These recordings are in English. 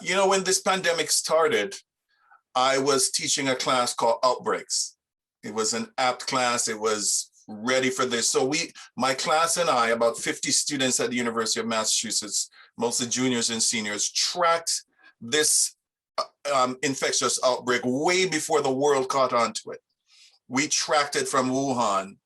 When this pandemic started, I was teaching a class called Outbreaks. It was an apt class. It was ready for this. So my class and I, about 50 students at the University of Massachusetts, mostly juniors and seniors, tracked this infectious outbreak way before the world caught on to it. We tracked it from Wuhan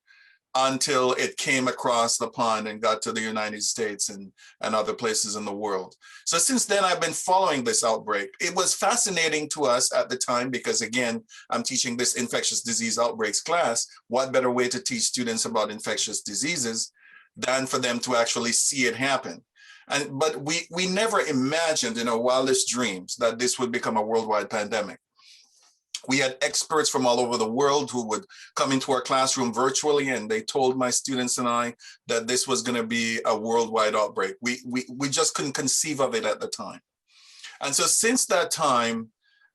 until it came across the pond and got to the United States and other places in the world. So since then, I've been following this outbreak. It was fascinating to us at the time because, again, I'm teaching this infectious disease outbreaks class. What better way to teach students about infectious diseases than for them to actually see it happen? But we never imagined in our wildest dreams that this would become a worldwide pandemic. We had experts from all over the world who would come into our classroom virtually, and they told my students and I that this was going to be a worldwide outbreak. We just couldn't conceive of it at the time. And so since that time,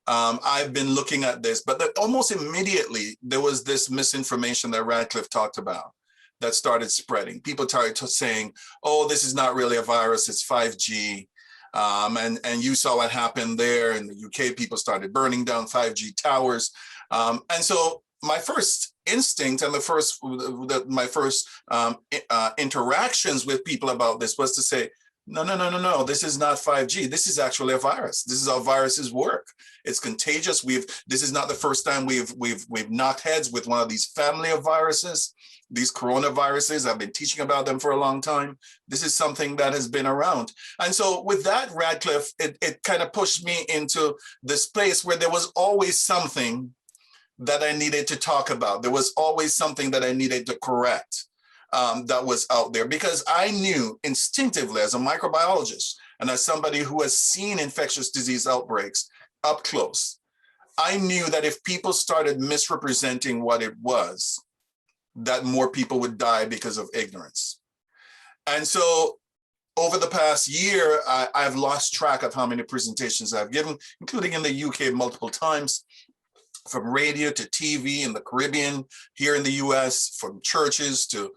I've been looking at this, but almost immediately there was this misinformation that Radcliffe talked about that started spreading. People started saying, oh, this is not really a virus, it's 5G. And you saw what happened there in the UK. People started burning down 5G towers. And so my first instinct and my first interactions with people about this was to say, no, this is not 5G. This is actually a virus. This is how viruses work. It's contagious. This is not the first time we've knocked heads with one of these family of viruses. These coronaviruses, I've been teaching about them for a long time. This is something that has been around. And so with that, Radcliffe, it kind of pushed me into this place where there was always something that I needed to talk about. There was always something that I needed to correct that was out there, because I knew instinctively as a microbiologist and as somebody who has seen infectious disease outbreaks up close, I knew that if people started misrepresenting what it was, that more people would die because of ignorance. And so over the past year, I've lost track of how many presentations I've given, including in the UK multiple times, from radio to TV in the Caribbean, here in the US, from churches to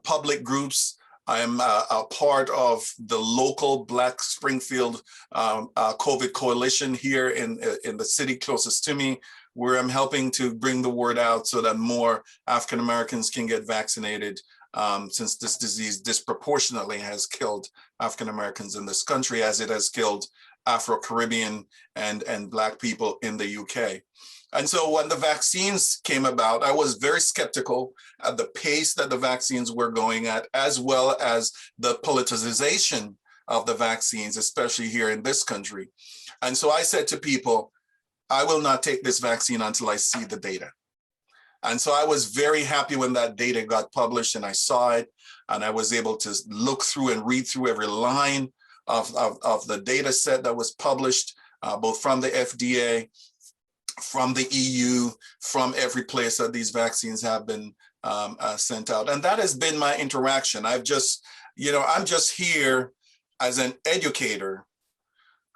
public groups. I'm a part of the local Black Springfield COVID coalition here in the city closest to me, where I'm helping to bring the word out so that more African Americans can get vaccinated, since this disease disproportionately has killed African Americans in this country, as it has killed Afro-Caribbean and Black people in the UK. And so when the vaccines came about, I was very skeptical at the pace that the vaccines were going at, as well as the politicization of the vaccines, especially here in this country. And so I said to people, I will not take this vaccine until I see the data. And so I was very happy when that data got published and I saw it, and I was able to look through and read through every line of the data set that was published, both from the FDA, from the EU, from every place that these vaccines have been sent out. And that has been my interaction. I'm just here as an educator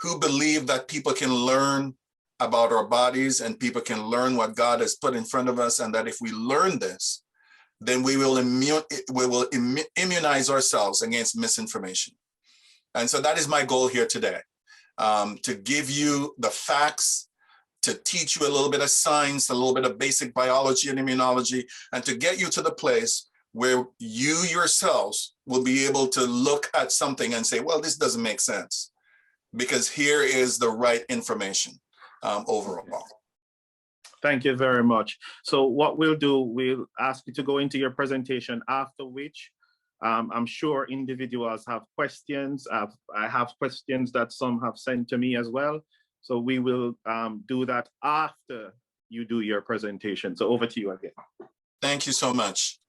who believe that people can learn about our bodies and people can learn what God has put in front of us, and that if we learn this, then we will immunize ourselves against misinformation. And so that is my goal here today, to give you the facts, to teach you a little bit of science, a little bit of basic biology and immunology, and to get you to the place where you yourselves will be able to look at something and say, well, this doesn't make sense, because here is the right information overall. Thank you very much. So what we'll do, we'll ask you to go into your presentation, after which I'm sure individuals have questions. I have questions that some have sent to me as well. So we will do that after you do your presentation. So over to you again. Thank you so much.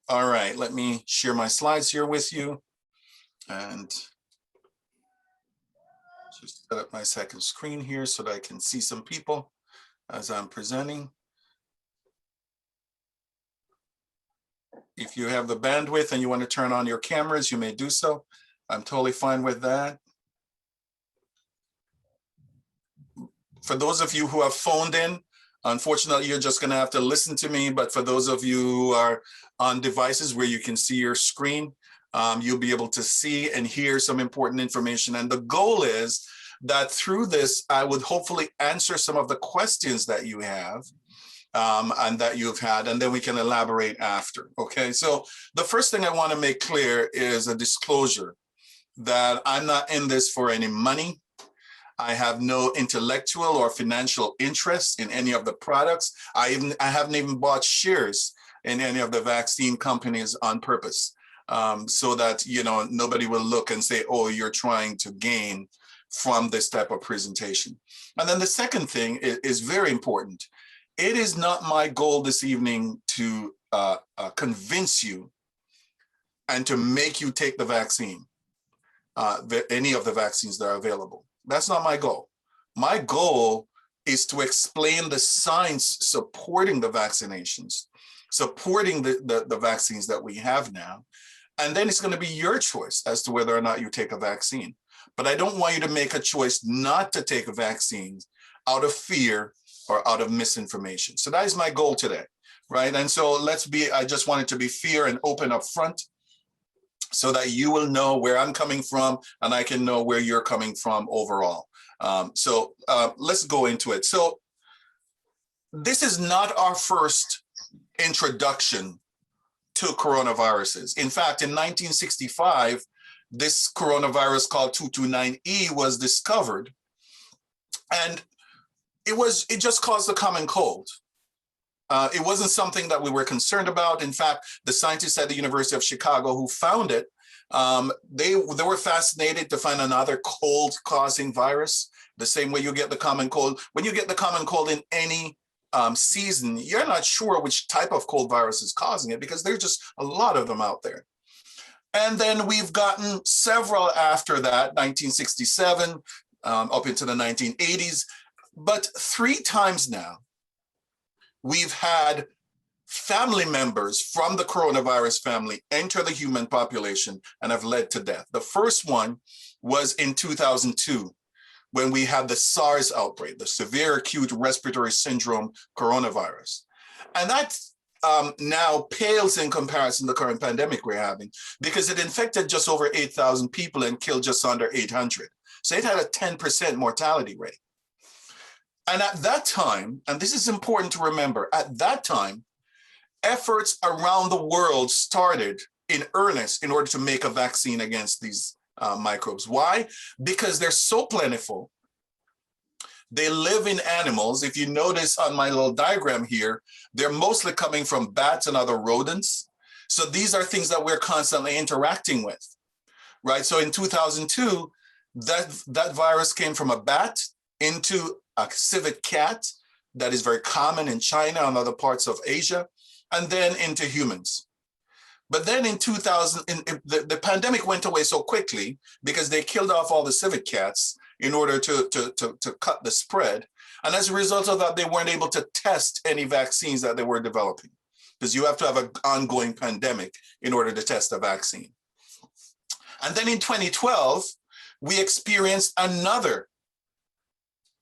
All right, let me share my slides here with you. And just set up my second screen here so that I can see some people as I'm presenting. If you have the bandwidth and you want to turn on your cameras, you may do so. I'm totally fine with that. For those of you who have phoned in, unfortunately, you're just going to have to listen to me. But for those of you who are on devices where you can see your screen, You'll be able to see and hear some important information. And the goal is that through this, I would hopefully answer some of the questions that you have and that you've had, and then we can elaborate after. Okay, so the first thing I want to make clear is a disclosure that I'm not in this for any money. I have no intellectual or financial interest in any of the products. I haven't even bought shares in any of the vaccine companies on purpose, so that, you know, nobody will look and say, oh, you're trying to gain from this type of presentation. And then the second thing is very important. It is not my goal this evening to convince you and to make you take the vaccine, any of the vaccines that are available. That's not my goal. My goal is to explain the science supporting the vaccinations, supporting the vaccines that we have now. And then it's going to be your choice as to whether or not you take a vaccine. But I don't want you to make a choice not to take a vaccine out of fear or out of misinformation. So that is my goal today, right? And so I just want it to be fair and open up front so that you will know where I'm coming from and I can know where you're coming from overall. So let's go into it. So this is not our first introduction to coronaviruses. In fact, in 1965, this coronavirus called 229E was discovered, and it just caused a common cold. It wasn't something that we were concerned about. In fact, the scientists at the University of Chicago who found it, they were fascinated to find another cold-causing virus, the same way you get the common cold. When you get the common cold in any season, you're not sure which type of cold virus is causing it because there's just a lot of them out there. And then we've gotten several after that, 1967, up into the 1980s. But 3 times now, we've had family members from the coronavirus family enter the human population and have led to death. The first one was in 2002, when we had the SARS outbreak, the severe acute respiratory syndrome coronavirus. And that now pales in comparison to the current pandemic we're having, because it infected just over 8,000 people and killed just under 800. So it had a 10% mortality rate. And at that time, and this is important to remember, at that time, efforts around the world started in earnest in order to make a vaccine against these microbes. Why? Because they're so plentiful. They live in animals. If you notice on my little diagram here, they're mostly coming from bats and other rodents. So these are things that we're constantly interacting with, right? So in 2002, that virus came from a bat into a civet cat that is very common in China and other parts of Asia, and then into humans. But then in 2000, the pandemic went away so quickly because they killed off all the civet cats in order to cut the spread. And as a result of that, they weren't able to test any vaccines that they were developing, because you have to have an ongoing pandemic in order to test a vaccine. And then in 2012, we experienced another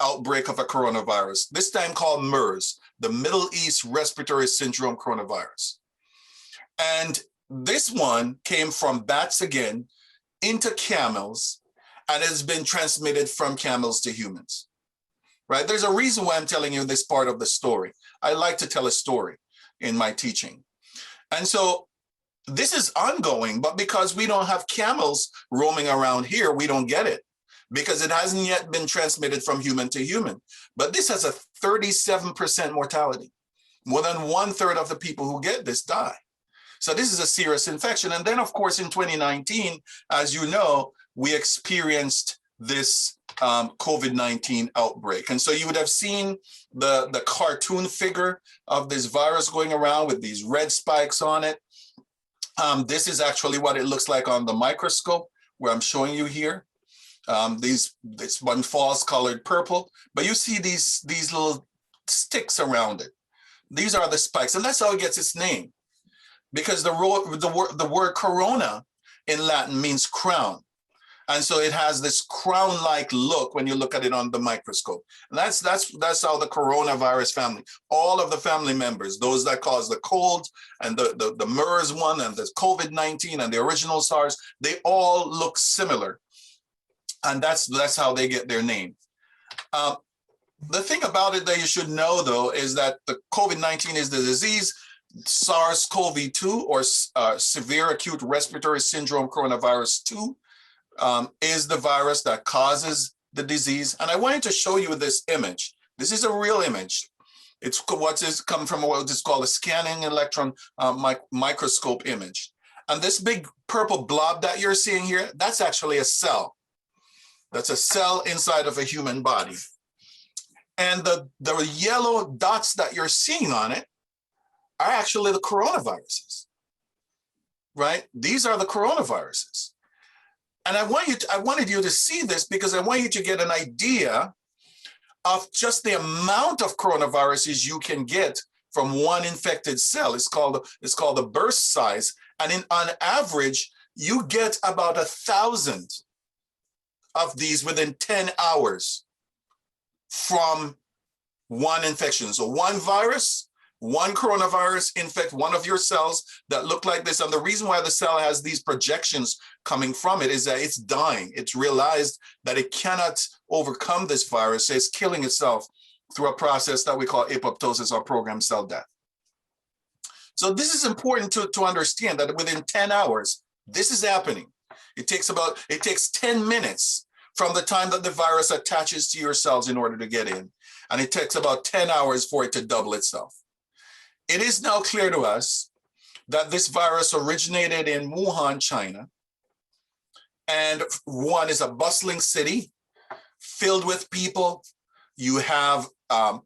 outbreak of a coronavirus, this time called MERS, the Middle East Respiratory Syndrome coronavirus. And this one came from bats again into camels and has been transmitted from camels to humans, right? There's a reason why I'm telling you this part of the story. I like to tell a story in my teaching. And so this is ongoing, but because we don't have camels roaming around here, we don't get it, because it hasn't yet been transmitted from human to human. But this has a 37% mortality. More than 1/3 of the people who get this die. So this is a serious infection. And then, of course, in 2019, as you know, we experienced this COVID-19 outbreak. And so you would have seen the cartoon figure of this virus going around with these red spikes on it. This is actually what it looks like on the microscope, where I'm showing you here. This one false colored purple, but you see these little sticks around it. These are the spikes, and that's how it gets its name, because the word corona in Latin means crown. And so it has this crown-like look when you look at it on the microscope. And that's how the coronavirus family, all of the family members, those that cause the cold and the MERS one and the COVID-19 and the original SARS, they all look similar. And that's how they get their name. The thing about it that you should know, though, is that the COVID-19 is the disease. SARS-CoV-2, or severe acute respiratory syndrome coronavirus 2, is the virus that causes the disease. And I wanted to show you this image. This is a real image. It's what is come from what is called a scanning electron microscope image. And this big purple blob that you're seeing here, that's actually a cell. That's a cell inside of a human body. And the yellow dots that you're seeing on it are actually the coronaviruses, right? These are the coronaviruses. And I wanted you to see this because I want you to get an idea of just the amount of coronaviruses you can get from one infected cell. It's called the burst size. And on average, you get about 1,000 of these within 10 hours from one infection. So one virus, one coronavirus infect one of your cells that look like this. And the reason why the cell has these projections coming from it is that it's dying. It's realized that it cannot overcome this virus. So it's killing itself through a process that we call apoptosis, or programmed cell death. So this is important to understand, that within 10 hours, this is happening. It takes 10 minutes from the time that the virus attaches to your cells in order to get in. And it takes about 10 hours for it to double itself. It is now clear to us that this virus originated in Wuhan, China. And Wuhan is a bustling city filled with people. You have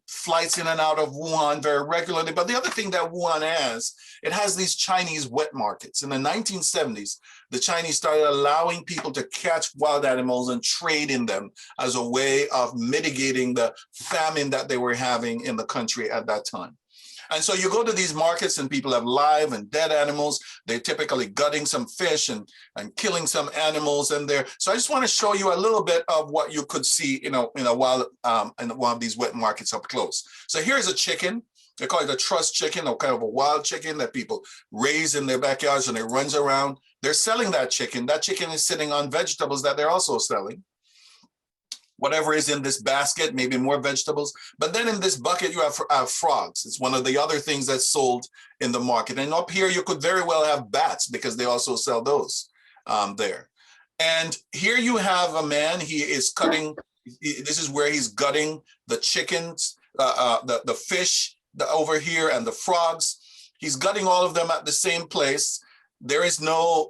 flights in and out of Wuhan very regularly. But the other thing that Wuhan has, it has these Chinese wet markets. In the 1970s, the Chinese started allowing people to catch wild animals and trade in them as a way of mitigating the famine that they were having in the country at that time. And so you go to these markets and people have live and dead animals. They're typically gutting some fish and killing some animals in there. So I just want to show you a little bit of what you could see, in one of these wet markets up close. So here's a chicken. They call it a truss chicken, or kind of a wild chicken that people raise in their backyards, and it runs around. They're selling that chicken. That chicken is sitting on vegetables that they're also selling. Whatever is in this basket, maybe more vegetables. But then in this bucket, you have frogs. It's one of the other things that's sold in the market. And up here, you could very well have bats, because they also sell those there. And here you have a man. He is cutting. This is where he's gutting the chickens, the fish over here, and the frogs. He's gutting all of them at the same place. There is no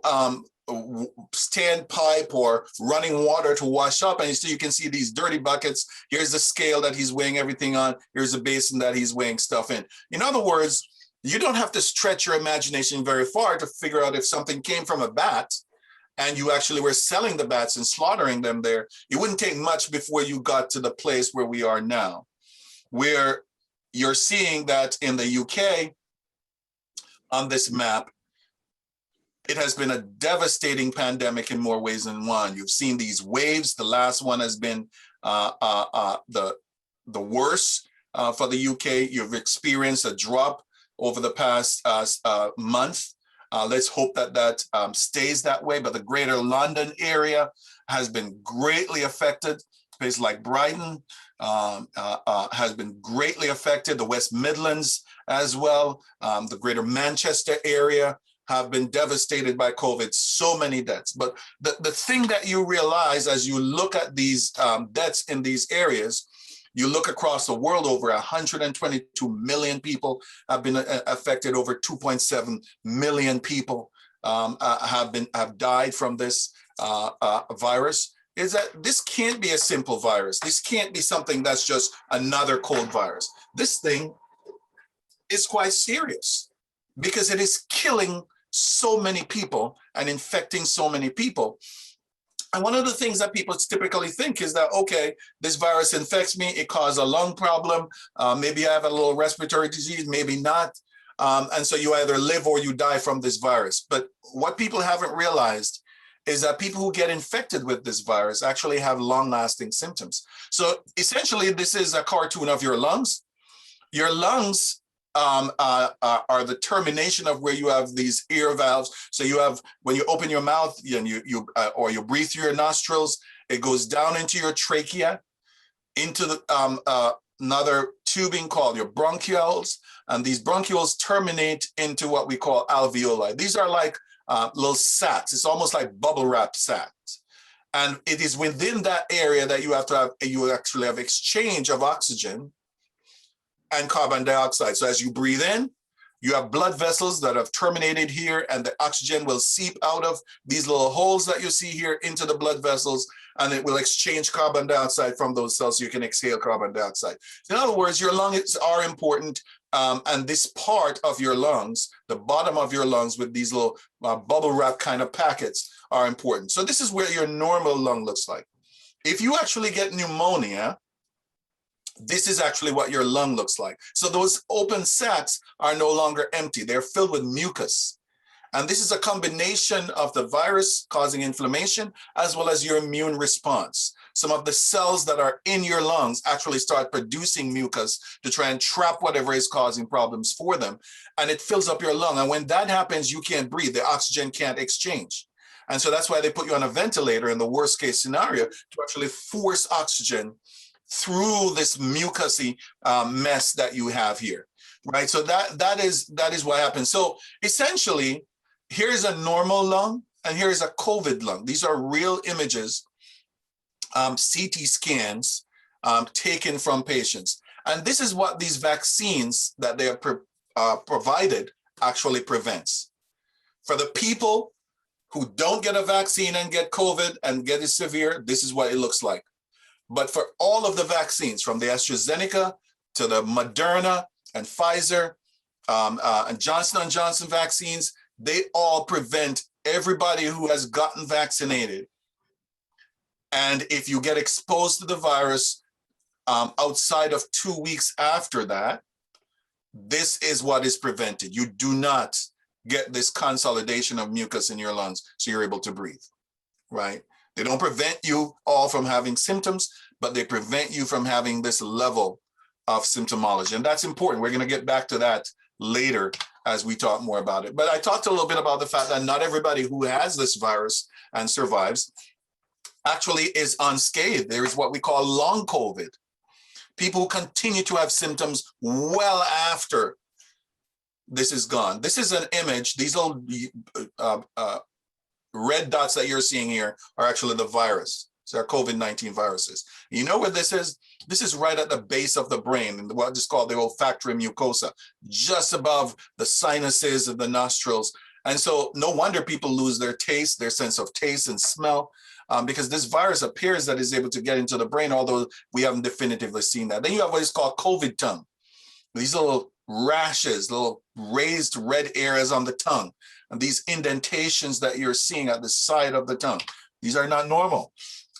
standpipe or running water to wash up, and so you can see these dirty buckets. Here's the scale that he's weighing everything on. Here's a basin that he's weighing stuff in. In other words, you don't have to stretch your imagination very far to figure out if something came from a bat and you actually were selling the bats and slaughtering them there. It wouldn't take much before you got to the place where we are now, where you're seeing that in the UK on this map, it has been a devastating pandemic in more ways than one. You've seen these waves. The last one has been the worst for the UK. You've experienced a drop over the past month. Let's hope that stays that way. But the greater London area has been greatly affected. Places like Brighton has been greatly affected. The West Midlands as well. The greater Manchester area have been devastated by COVID, so many deaths. But the thing that you realize as you look at these deaths in these areas, you look across the world, over 122 million people have been affected. Over 2.7 million people have died from this virus. Is that this can't be a simple virus. This can't be something that's just another cold virus. This thing is quite serious, because it is killing so many people and infecting so many people. And one of the things that people typically think is that, okay, this virus infects me, it caused a lung problem, maybe I have a little respiratory disease, maybe not. And so you either live or you die from this virus. But what people haven't realized is that people who get infected with this virus actually have long-lasting symptoms. So essentially, this is a cartoon of your lungs. Your lungs are the termination of where you have these ear valves. So you have, when you open your mouth and or you breathe through your nostrils, it goes down into your trachea, into the another tubing called your bronchioles, and these bronchioles terminate into what we call alveoli. These are like little sacs. It's almost like bubble wrap sacs, and it is within that area that you actually have exchange of oxygen and carbon dioxide. So as you breathe in, you have blood vessels that have terminated here, and the oxygen will seep out of these little holes that you see here into the blood vessels, and it will exchange carbon dioxide from those cells so you can exhale carbon dioxide. In other words, your lungs are important, and this part of your lungs, the bottom of your lungs with these little bubble wrap kind of packets are important. So this is where your normal lung looks like. If you actually get pneumonia, this is actually what your lung looks like. So those open sacs are no longer empty. They're filled with mucus. And this is a combination of the virus causing inflammation as well as your immune response. Some of the cells that are in your lungs actually start producing mucus to try and trap whatever is causing problems for them. And it fills up your lung. And when that happens, you can't breathe. The oxygen can't exchange. And so that's why they put you on a ventilator in the worst case scenario, to actually force oxygen through this mucousy mess that you have here, right? So that is what happens. So essentially, here's a normal lung and here's a COVID lung. These are real images, CT scans taken from patients. And this is what these vaccines that they are provided actually prevents. For the people who don't get a vaccine and get COVID and get it severe, this is what it looks like. But for all of the vaccines, from the AstraZeneca to the Moderna and Pfizer and Johnson & Johnson vaccines, they all prevent everybody who has gotten vaccinated. And if you get exposed to the virus outside of 2 weeks after that, this is what is prevented. You do not get this consolidation of mucus in your lungs so you're able to breathe, right? They don't prevent you all from having symptoms, but they prevent you from having this level of symptomology. And that's important. We're going to get back to that later as we talk more about it. But I talked a little bit about the fact that not everybody who has this virus and survives actually is unscathed. There is what we call long COVID. People who continue to have symptoms well after this is gone. This is an image. These little red dots that you're seeing here are actually the virus. So they're COVID-19 viruses. You know where this is? This is right at the base of the brain, what is called the olfactory mucosa, just above the sinuses of the nostrils. And so no wonder people lose their taste, their sense of taste and smell, because this virus appears that is able to get into the brain, although we haven't definitively seen that. Then you have what is called COVID tongue. These little rashes, little raised red areas on the tongue, and these indentations that you're seeing at the side of the tongue. These are not normal.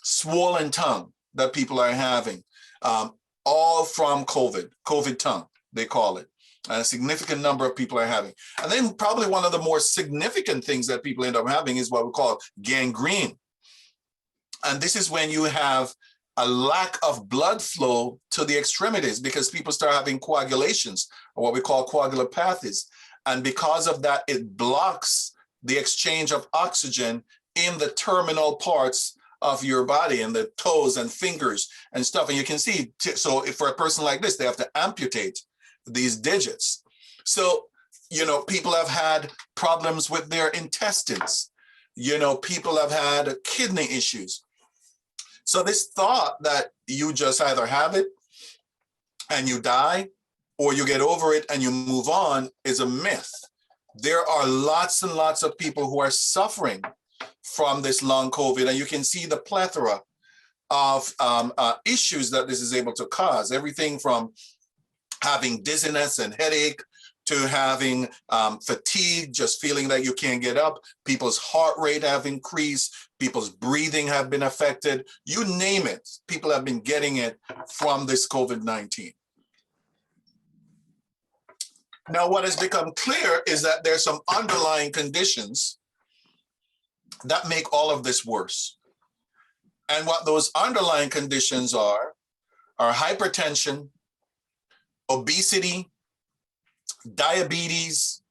Swollen tongue that people are having, all from COVID tongue, they call it. And a significant number of people are having. And then probably one of the more significant things that people end up having is what we call gangrene. And this is when you have a lack of blood flow to the extremities because people start having coagulations, or what we call coagulopathies. And because of that, it blocks the exchange of oxygen in the terminal parts of your body, and the toes and fingers and stuff. And you can see, so if for a person like this, they have to amputate these digits. So, you know, people have had problems with their intestines. You know, people have had kidney issues. So this thought that you just either have it and you die, or you get over it and you move on is a myth. There are lots and lots of people who are suffering from this long COVID, and you can see the plethora of issues that this is able to cause. Everything from having dizziness and headache to having fatigue, just feeling that you can't get up. People's heart rate have increased. People's breathing have been affected. You name it, people have been getting it from this COVID-19. Now, what has become clear is that there's some underlying conditions that make all of this worse. And what those underlying conditions are hypertension, obesity, diabetes,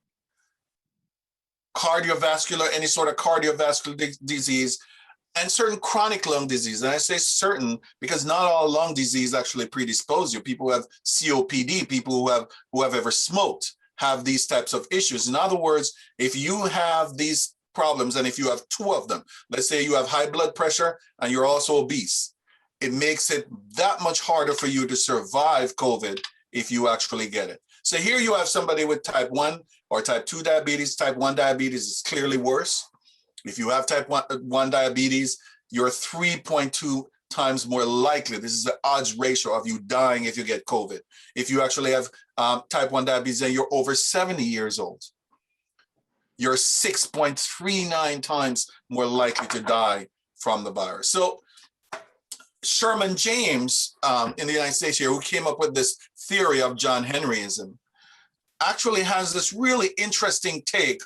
cardiovascular, any sort of cardiovascular disease, and certain chronic lung disease. And I say certain because not all lung disease actually predispose you. People who have COPD, people who have ever smoked have these types of issues. In other words, if you have these problems, and if you have two of them, let's say you have high blood pressure and you're also obese, it makes it that much harder for you to survive COVID if you actually get it. So here you have somebody with type 1 or type 2 diabetes. Type 1 diabetes is clearly worse. If you have type 1 diabetes, you're 3.2 times more likely. This is the odds ratio of you dying if you get COVID. If you actually have type 1 diabetes and you're over 70 years old, you're 6.39 times more likely to die from the virus. So Sherman James in the United States here, who came up with this theory of John Henryism, actually has this really interesting take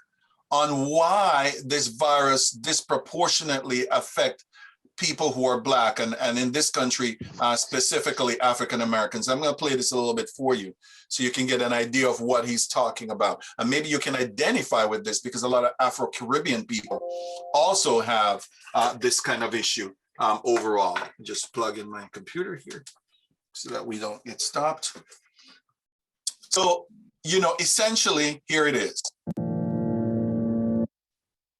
on why this virus disproportionately affect people who are Black, and in this country, specifically African Americans. I'm going to play this a little bit for you so you can get an idea of what he's talking about. And maybe you can identify with this because a lot of Afro-Caribbean people also have this kind of issue overall. Just plug in my computer here so that we don't get stopped. So, you know, essentially, here it is.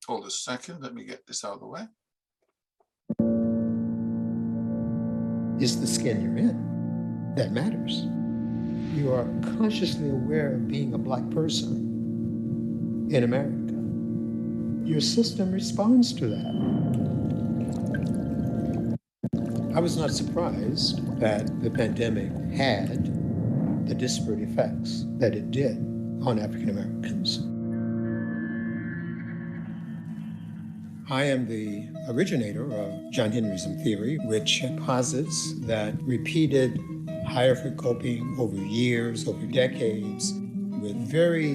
Hold a second, let me get this out of the way. It's the skin you're in that matters. You are consciously aware of being a Black person in America. Your system responds to that. I was not surprised that the pandemic had the disparate effects that it did on African Americans. I am the originator of John Henryism theory, which posits that repeated hierarchical coping over years, over decades, with very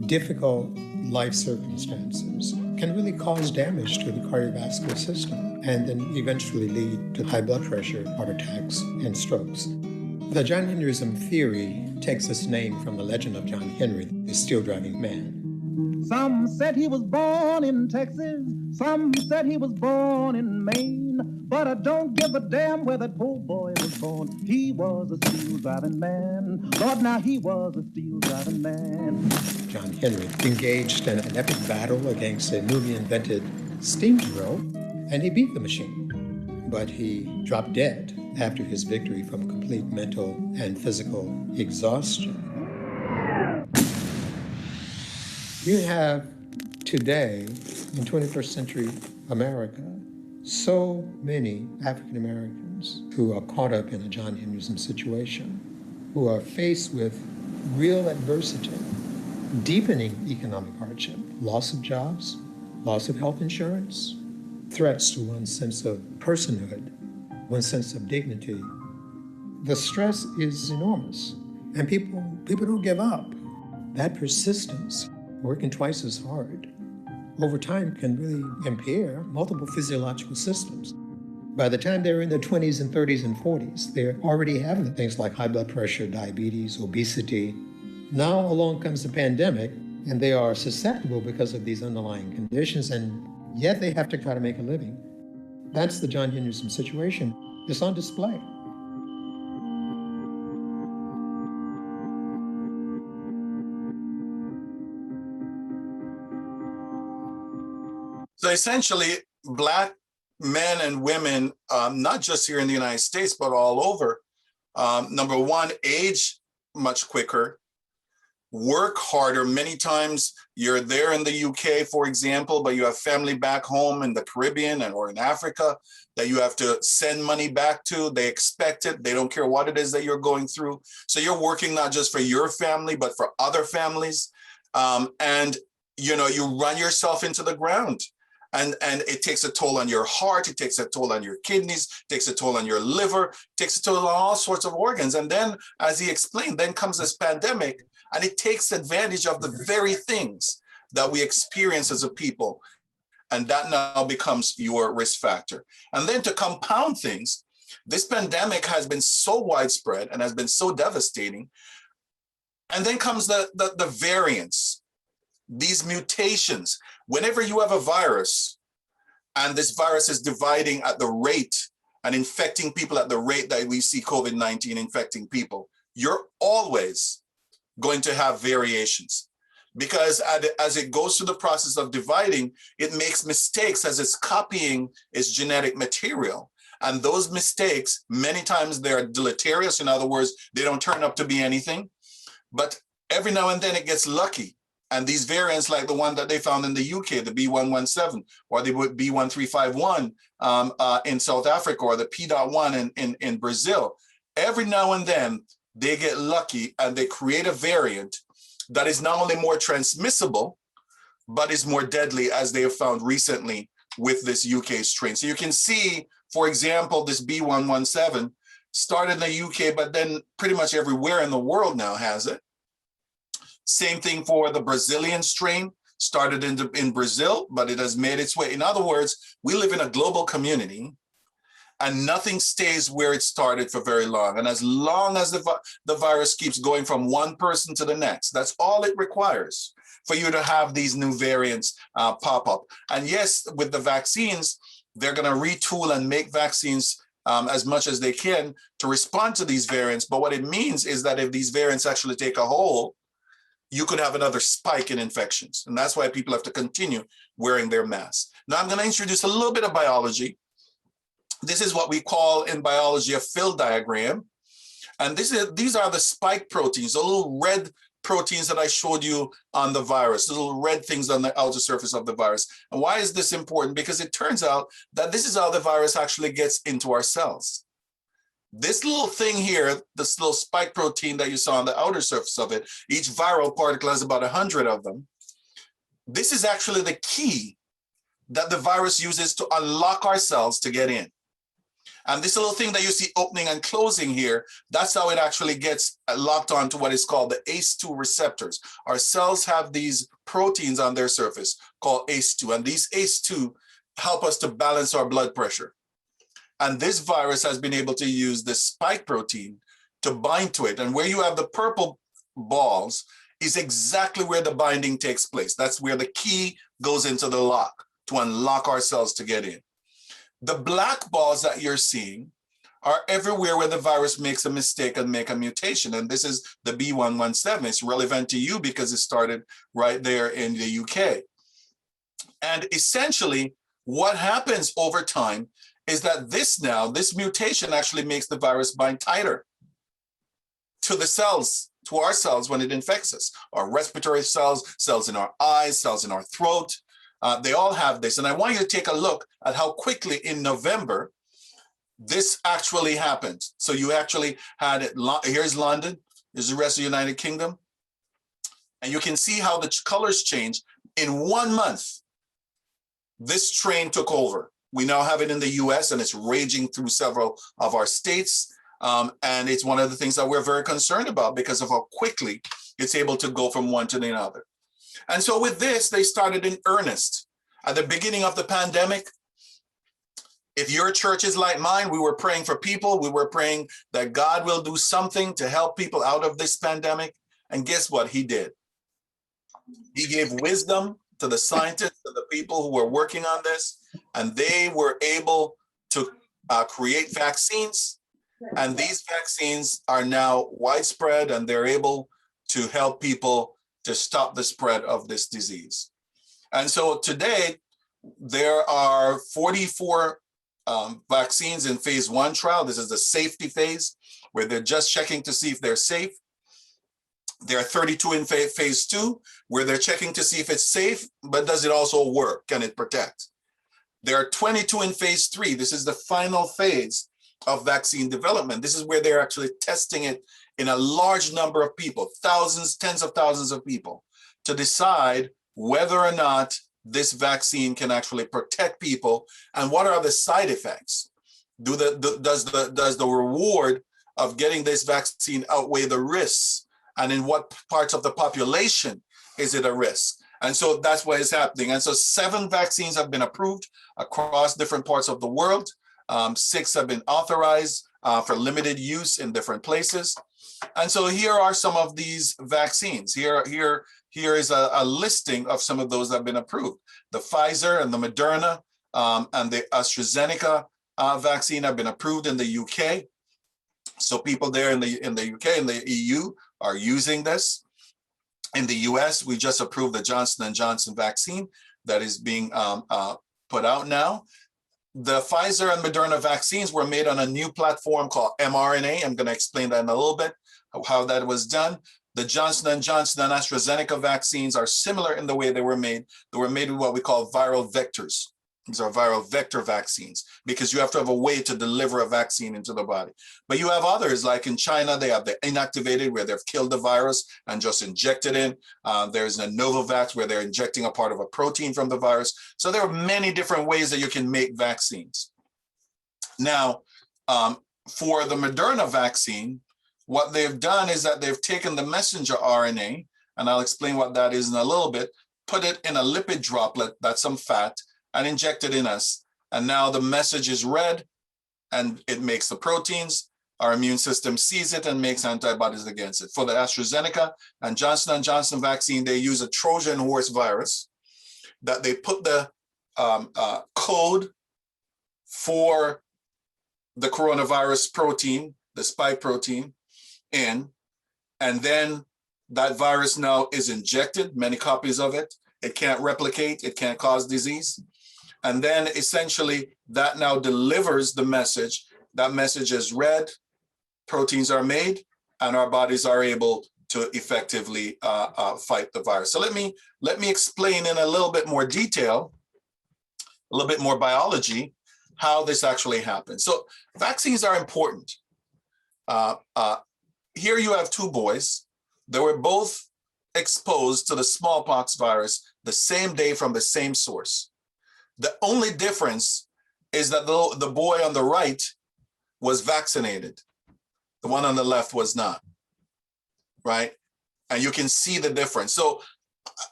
difficult life circumstances can really cause damage to the cardiovascular system and then eventually lead to high blood pressure, heart attacks, and strokes. The John Henryism theory takes its name from the legend of John Henry, the steel-driving man. Some said he was born in Texas, some said he was born in Maine, but I don't give a damn where that poor boy was born. He was a steel-driving man. Lord, now he was a steel-driving man. John Henry engaged in an epic battle against a newly invented steam drill, and he beat the machine. But he dropped dead after his victory from complete mental and physical exhaustion. You have today, in 21st century America, so many African Americans who are caught up in a John Henryism situation, who are faced with real adversity, deepening economic hardship, loss of jobs, loss of health insurance, threats to one's sense of personhood, one's sense of dignity. The stress is enormous, and people don't give up. That persistence, working twice as hard, over time can really impair multiple physiological systems. By the time they're in their 20s and 30s and 40s, they're already having things like high blood pressure, diabetes, obesity. Now along comes the pandemic, and they are susceptible because of these underlying conditions, and yet they have to try to make a living. That's the John Henryism situation. It's on display. So essentially, Black men and women, not just here in the United States, but all over, number one, age much quicker, work harder. Many times you're there in the UK, for example, but you have family back home in the Caribbean or in Africa that you have to send money back to. They expect it. They don't care what it is that you're going through. So you're working not just for your family, but for other families. And, you know, you run yourself into the ground. And it takes a toll on your heart, it takes a toll on your kidneys, it takes a toll on your liver, it takes a toll on all sorts of organs. And then, as he explained, then comes this pandemic, and it takes advantage of the very things that we experience as a people. And that now becomes your risk factor. And then to compound things, this pandemic has been so widespread and has been so devastating. And then comes the variants, these mutations. Whenever you have a virus, and this virus is dividing at the rate and infecting people at the rate that we see COVID-19 infecting people, you're always going to have variations. Because as it goes through the process of dividing, it makes mistakes as it's copying its genetic material. And those mistakes, many times they're deleterious. In other words, they don't turn up to be anything. But every now and then it gets lucky. And these variants, like the one that they found in the UK, the B117, or the B1351 in South Africa, or the P.1 in Brazil, every now and then they get lucky and they create a variant that is not only more transmissible, but is more deadly, as they have found recently with this UK strain. So you can see, for example, this B117 started in the UK, but then pretty much everywhere in the world now has it. Same thing for the Brazilian strain, started in Brazil, but it has made its way. In other words, we live in a global community and nothing stays where it started for very long. And as long as the virus keeps going from one person to the next, that's all it requires for you to have these new variants pop up. And yes, with the vaccines, they're going to retool and make vaccines as much as they can to respond to these variants. But what it means is that if these variants actually take a hold, you could have another spike in infections. And that's why people have to continue wearing their masks. Now I'm going to introduce a little bit of biology. This is what we call in biology a fill diagram. And these are the spike proteins, the little red proteins that I showed you on the virus, the little red things on the outer surface of the virus. And why is this important? Because it turns out that this is how the virus actually gets into our cells. This little thing here, this little spike protein that you saw on the outer surface of it, each viral particle has about 100 of them. This is actually the key that the virus uses to unlock our cells to get in. And this little thing that you see opening and closing here, that's how it actually gets locked onto what is called the ACE2 receptors. Our cells have these proteins on their surface called ACE2, and these ACE2 help us to balance our blood pressure. And this virus has been able to use the spike protein to bind to it. And where you have the purple balls is exactly where the binding takes place. That's where the key goes into the lock to unlock our cells to get in. The black balls that you're seeing are everywhere where the virus makes a mistake and make a mutation. And this is the B117. It's relevant to you because it started right there in the UK. And essentially what happens over time is that this mutation actually makes the virus bind tighter to the cells, to our cells when it infects us. Our respiratory cells, cells in our eyes, cells in our throat, they all have this. And I want you to take a look at how quickly in November this actually happened. So you actually had it, here's London, here's the rest of the United Kingdom. And you can see how the colors change. In 1 month, this strain took over. We now have it in the US and it's raging through several of our states. And it's one of the things that we're very concerned about because of how quickly it's able to go from one to the other. And so with this, they started in earnest. At the beginning of the pandemic, if your church is like mine, we were praying for people. We were praying that God will do something to help people out of this pandemic. And guess what? He did. He gave wisdom to the scientists, to the people who were working on this, and they were able to create vaccines. And these vaccines are now widespread, and they're able to help people to stop the spread of this disease. And so today, there are 44 vaccines in phase 1 trial. This is the safety phase, where they're just checking to see if they're safe. There are 32 in phase 2, where they're checking to see if it's safe, but does it also work? Can it protect? There are 22 in phase 3. This is the final phase of vaccine development. This is where they're actually testing it in a large number of people, thousands, tens of thousands of people, to decide whether or not this vaccine can actually protect people and what are the side effects. Does the reward of getting this vaccine outweigh the risks? And in what parts of the population is it a risk? And so that's what is happening. And so 7 vaccines have been approved across different parts of the world. 6 have been authorized for limited use in different places. And so here are some of these vaccines. Here is a listing of some of those that have been approved. The Pfizer and the Moderna and the AstraZeneca vaccine have been approved in the UK. So people there in the UK and the EU are using this. In the US, we just approved the Johnson & Johnson vaccine that is being put out now. The Pfizer and Moderna vaccines were made on a new platform called mRNA. I'm going to explain that in a little bit, how that was done. The Johnson & Johnson and AstraZeneca vaccines are similar in the way they were made. They were made with what we call viral vectors. These are viral vector vaccines because you have to have a way to deliver a vaccine into the body. But you have others, like in China, they have the inactivated where they've killed the virus and just injected in. There's a Novavax where they're injecting a part of a protein from the virus. So there are many different ways that you can make vaccines. Now, for the Moderna vaccine, what they've done is that they've taken the messenger RNA, and I'll explain what that is in a little bit, put it in a lipid droplet, that's some fat, and inject it in us. And now the message is read and it makes the proteins. Our immune system sees it and makes antibodies against it. For the AstraZeneca and Johnson & Johnson vaccine, they use a Trojan horse virus that they put the code for the coronavirus protein, the spike protein, in, and then that virus now is injected, many copies of it. It can't replicate, it can't cause disease. And then essentially that now delivers the message. That message is read, proteins are made, and our bodies are able to effectively fight the virus. So let me explain in a little bit more detail, a little bit more biology, how this actually happens. So vaccines are important. Here you have 2 boys. They were both exposed to the smallpox virus the same day from the same source. The only difference is that the boy on the right was vaccinated. The one on the left was not, right? And you can see the difference. So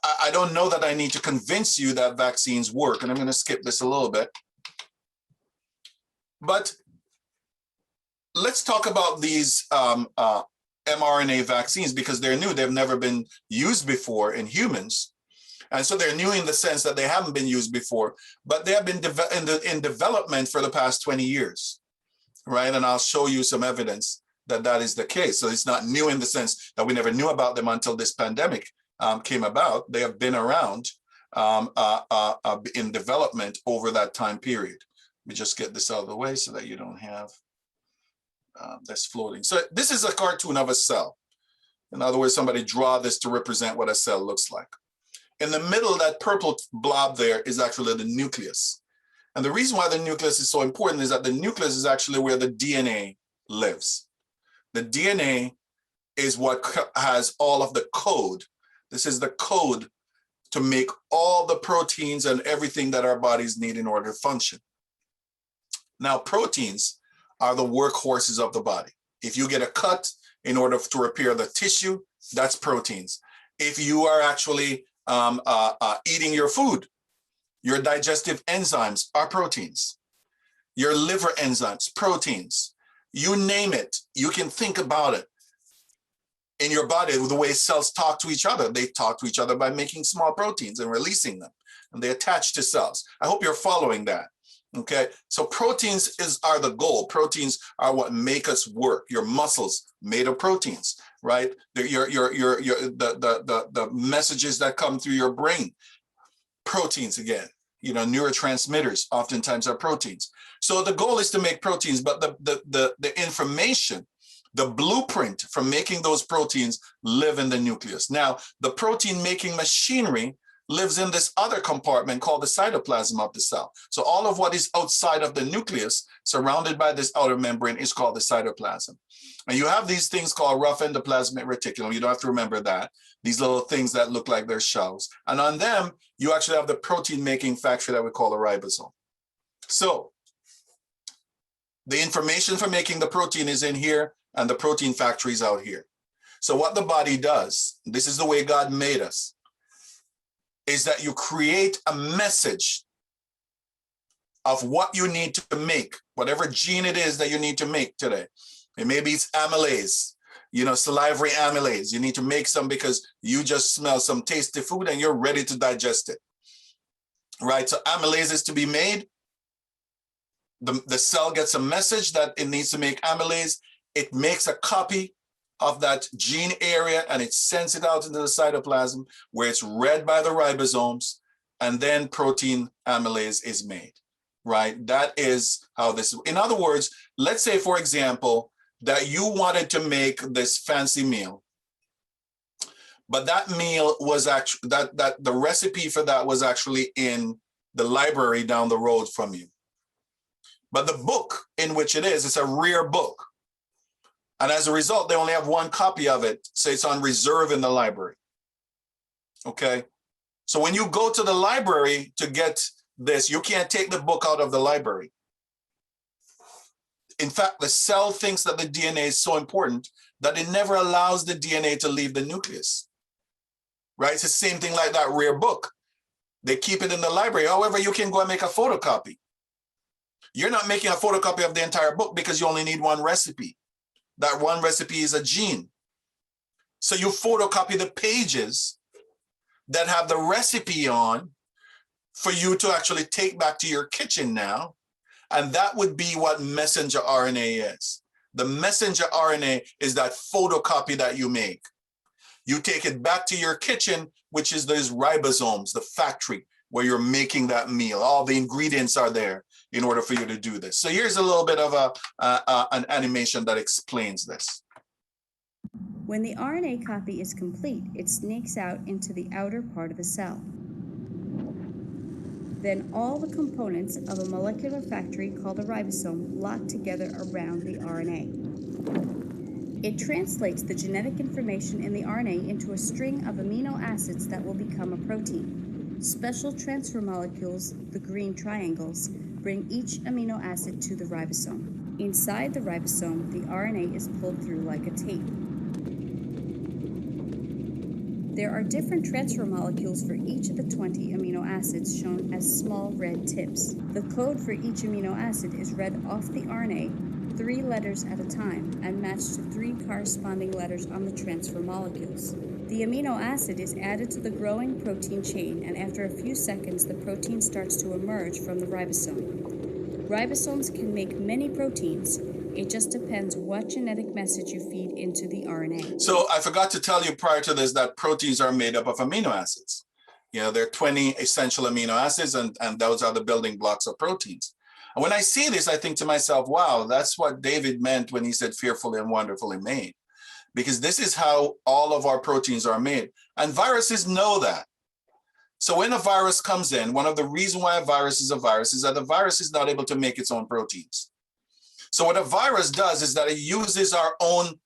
I don't know that I need to convince you that vaccines work, and I'm going to skip this a little bit. But let's talk about these mRNA vaccines because they're new. They've never been used before in humans. And so they're new in the sense that they haven't been used before, but they have been in development for the past 20 years, right? And I'll show you some evidence that that is the case. So it's not new in the sense that we never knew about them until this pandemic came about. They have been around in development over that time period. Let me just get this out of the way so that you don't have this floating. So this is a cartoon of a cell. In other words, somebody draw this to represent what a cell looks like. In the middle, that purple blob there is actually the nucleus. And the reason why the nucleus is so important is that the nucleus is actually where the DNA lives. The DNA is what has all of the code. This is the code to make all the proteins and everything that our bodies need in order to function. Now, proteins are the workhorses of the body. If you get a cut in order to repair the tissue, that's proteins. If you are actually eating your food, your digestive enzymes are proteins. Your liver enzymes, proteins. You name it, you can think about it. In your body, the way cells talk to each other, they talk to each other by making small proteins and releasing them, and they attach to cells. I hope you're following that. Okay, so proteins are the goal. Proteins are what make us work. Your muscles made of proteins, right? The messages that come through your brain, proteins again. You know, neurotransmitters oftentimes are proteins. So the goal is to make proteins, but the information, the blueprint for making those proteins live in the nucleus. Now, the protein making machinery lives in this other compartment called the cytoplasm of the cell. So all of what is outside of the nucleus, surrounded by this outer membrane, is called the cytoplasm. And you have these things called rough endoplasmic reticulum. You don't have to remember that. These little things that look like they're shells. And on them, you actually have the protein-making factory that we call a ribosome. So the information for making the protein is in here, and the protein factory is out here. So what the body does, this is the way God made us. is that you create a message of what you need to make, whatever gene it is that you need to make today. And maybe it's amylase, salivary amylase. You need to make some because you just smell some tasty food and you're ready to digest it, right? So amylase is to be made. The cell gets a message that it needs to make amylase. It makes a copy of that gene area and it sends it out into the cytoplasm where it's read by the ribosomes, and then protein amylase is made, right? That is how this, in other words, let's say, for example, that you wanted to make this fancy meal, but that meal was actually, that the recipe for that was actually in the library down the road from you. But the book in which it is, it's a rare book. And as a result, they only have one copy of it. So it's on reserve in the library. Okay. So when you go to the library to get this, you can't take the book out of the library. In fact, the cell thinks that the DNA is so important that it never allows the DNA to leave the nucleus. Right? It's the same thing like that rare book. They keep it in the library. However, you can go and make a photocopy. You're not making a photocopy of the entire book because you only need one recipe. That one recipe is a gene. So you photocopy the pages that have the recipe on for you to actually take back to your kitchen now. And that would be what messenger RNA is. The messenger RNA is that photocopy that you make. You take it back to your kitchen, which is those ribosomes, the factory where you're making that meal. All the ingredients are there in order for you to do this. So here's a little bit of an animation that explains this. When the RNA copy is complete, it snakes out into the outer part of the cell. Then all the components of a molecular factory called a ribosome lock together around the RNA. It translates the genetic information in the RNA into a string of amino acids that will become a protein. Special transfer molecules, the green triangles, bring each amino acid to the ribosome. Inside the ribosome, the RNA is pulled through like a tape. There are different transfer molecules for each of the 20 amino acids shown as small red tips. The code for each amino acid is read off the RNA 3 letters at a time and matched to 3 corresponding letters on the transfer molecules. The amino acid is added to the growing protein chain, and after a few seconds, the protein starts to emerge from the ribosome. Ribosomes can make many proteins. It just depends what genetic message you feed into the RNA. So I forgot to tell you prior to this that proteins are made up of amino acids. There are 20 essential amino acids, and those are the building blocks of proteins. And when I see this, I think to myself, wow, that's what David meant when he said fearfully and wonderfully made. Because this is how all of our proteins are made. And viruses know that. So when a virus comes in, one of the reasons why a virus is that the virus is not able to make its own proteins. So what a virus does is that it uses our own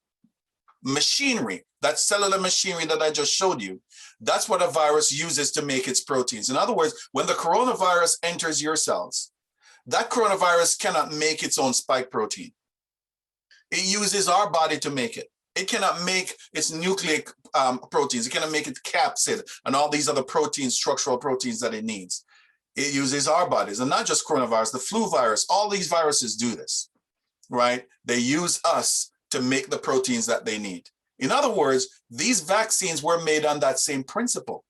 machinery, that cellular machinery that I just showed you. That's what a virus uses to make its proteins. In other words, when the coronavirus enters your cells, that coronavirus cannot make its own spike protein. It uses our body to make it. It cannot make its nucleic proteins. It cannot make its capsid and all these other proteins, structural proteins that it needs. It uses our bodies, and not just coronavirus, the flu virus. All these viruses do this, right? They use us to make the proteins that they need. In other words, these vaccines were made on that same principle,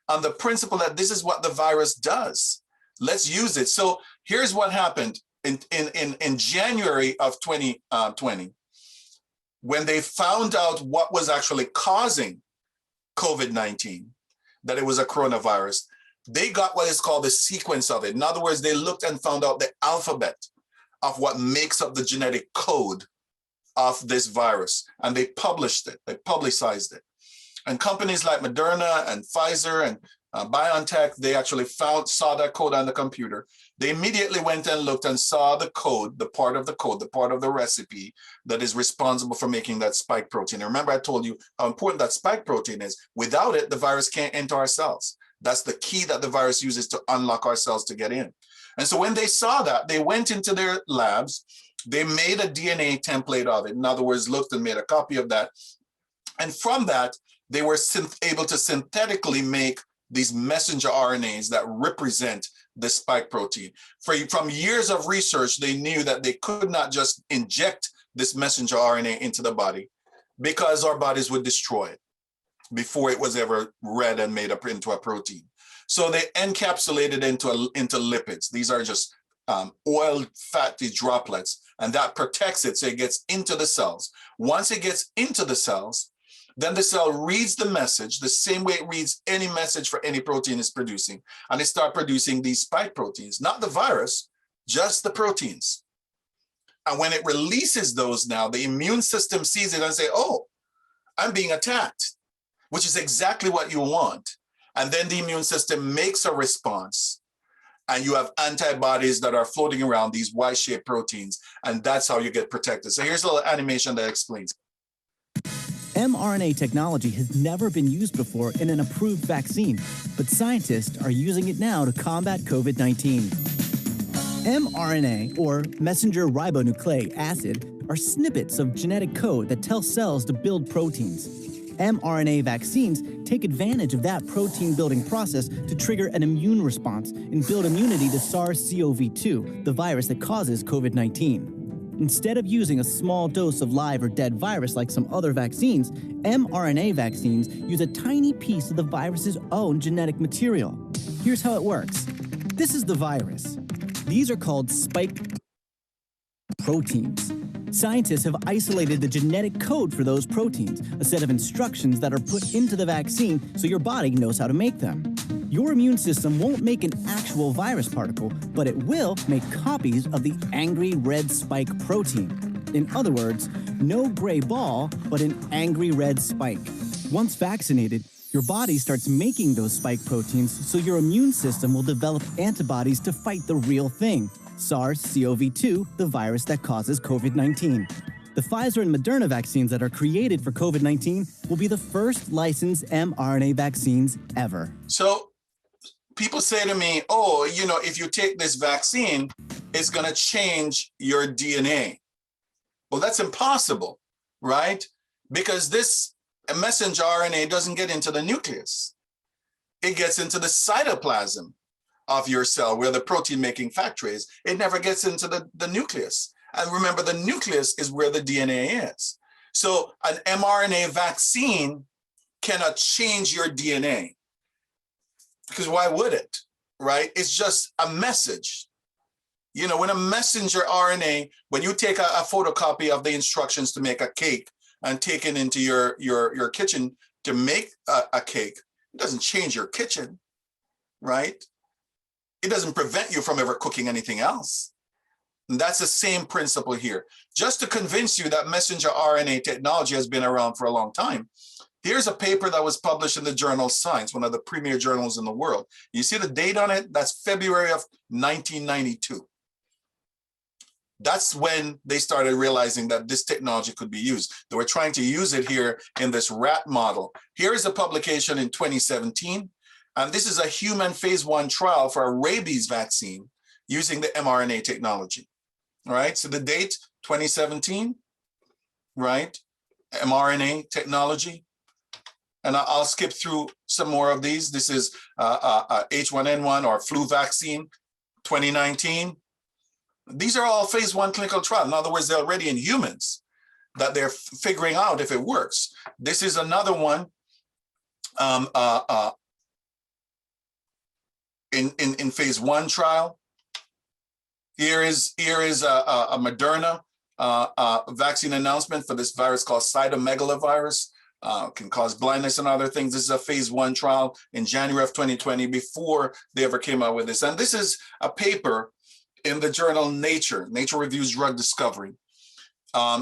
on the principle that this is what the virus does. Let's use it. So here's what happened in January of 2020. When they found out what was actually causing COVID-19, that it was a coronavirus, they got what is called the sequence of it. In other words, they looked and found out the alphabet of what makes up the genetic code of this virus. And they published it, they publicized it. And companies like Moderna and Pfizer and BioNTech, they actually saw that code on the computer. They immediately went and looked and saw the code, the part of the recipe that is responsible for making that spike protein. And remember, I told you how important that spike protein is. Without it, the virus can't enter our cells. That's the key that the virus uses to unlock our cells to get in. And so when they saw that, they went into their labs, they made a DNA template of it. In other words, looked and made a copy of that. And from that, they were able to synthetically make these messenger RNAs that represent the spike protein. From years of research, they knew that they could not just inject this messenger RNA into the body because our bodies would destroy it before it was ever read and made up into a protein. So they encapsulated into lipids. These are just oil fatty droplets, and that protects it so it gets into the cells. Once it gets into the cells, then the cell reads the message the same way it reads any message for any protein it's producing, and it starts producing these spike proteins, not the virus, just the proteins. And when it releases those now, the immune system sees it and say, oh, I'm being attacked, which is exactly what you want. And then the immune system makes a response, and you have antibodies that are floating around these Y-shaped proteins, and that's how you get protected. So here's a little animation that explains. mRNA technology has never been used before in an approved vaccine, but scientists are using it now to combat COVID-19. mRNA, or messenger ribonucleic acid, are snippets of genetic code that tell cells to build proteins. mRNA vaccines take advantage of that protein-building process to trigger an immune response and build immunity to SARS-CoV-2, the virus that causes COVID-19. Instead of using a small dose of live or dead virus like some other vaccines, mRNA vaccines use a tiny piece of the virus's own genetic material. Here's how it works. This is the virus. These are called spike proteins. Scientists have isolated the genetic code for those proteins, a set of instructions that are put into the vaccine so your body knows how to make them. Your immune system won't make an actual virus particle, but it will make copies of the angry red spike protein. In other words, no gray ball, but an angry red spike. Once vaccinated, your body starts making those spike proteins, so your immune system will develop antibodies to fight the real thing, SARS-CoV-2, the virus that causes COVID-19. The Pfizer and Mrna vaccines that are created for COVID-19 will be the first licensed mRNA vaccines ever. So people say to me, oh, you know, if you take this vaccine, it's going to change your DNA. Well, that's impossible, right? Because this messenger RNA doesn't get into the nucleus. It gets into the cytoplasm of your cell where the protein making factor is. It never gets into the nucleus. And remember, the nucleus is where the DNA is. So an mRNA vaccine cannot change your DNA, because why would it, right? It's just a message. You know, when a messenger RNA, when you take a photocopy of the instructions to make a cake and take it into your kitchen to make a cake, it doesn't change your kitchen, right? It doesn't prevent you from ever cooking anything else. And that's the same principle here. Just to convince you that messenger RNA technology has been around for a long time, here's a paper that was published in the journal Science, one of the premier journals in the world. You see the date on it? That's February of 1992. That's when they started realizing that this technology could be used. They were trying to use it here in this rat model. Here is a publication in 2017. And this is a human phase 1 trial for a rabies vaccine using the mRNA technology. All right, so the date, 2017, right? mRNA technology. And I'll skip through some more of these. This is H1N1 or flu vaccine, 2019. These are all phase 1 clinical trials. In other words, they're already in humans that they're figuring out if it works. This is another one in phase 1 trial. Here is a Moderna vaccine announcement for this virus called cytomegalovirus. Can cause blindness and other things. This is a phase 1 trial in January of 2020 before they ever came out with this. And this is a paper in the journal Nature Reviews Drug Discovery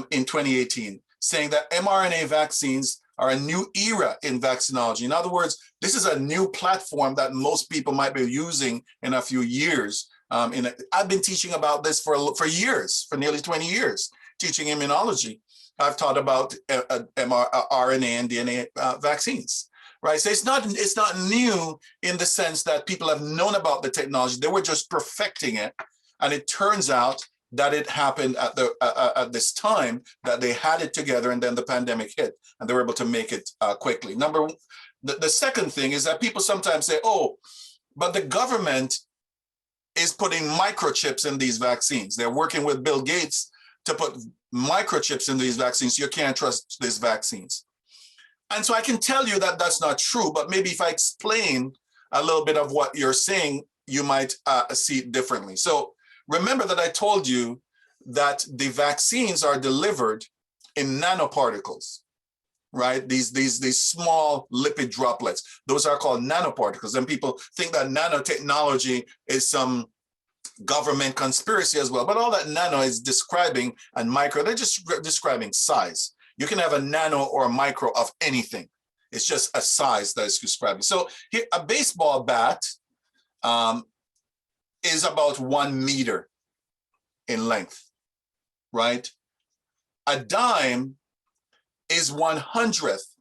in 2018, saying that mRNA vaccines are a new era in vaccinology. In other words, this is a new platform that most people might be using in a few years. I've been teaching about this for years, for nearly 20 years, teaching immunology. I've taught about RNA and DNA vaccines, right? So it's not new in the sense that people have known about the technology. They were just perfecting it. And it turns out that it happened at this time that they had it together, and then the pandemic hit and they were able to make it quickly. the second thing is that people sometimes say, oh, but the government is putting microchips in these vaccines. They're working with Bill Gates to put microchips in these vaccines. You can't trust these vaccines. And so I can tell you that that's not true, but maybe if I explain a little bit of what you're saying, you might see it differently. So remember that I told you that the vaccines are delivered in nanoparticles, right? These small lipid droplets, those are called nanoparticles. And people think that nanotechnology is some government conspiracy as well, but all that nano is describing and micro, they're just describing size. You can have a nano or a micro of anything. It's just a size that is describing. So here, a baseball bat is about 1 meter in length, right? A dime is 1/100th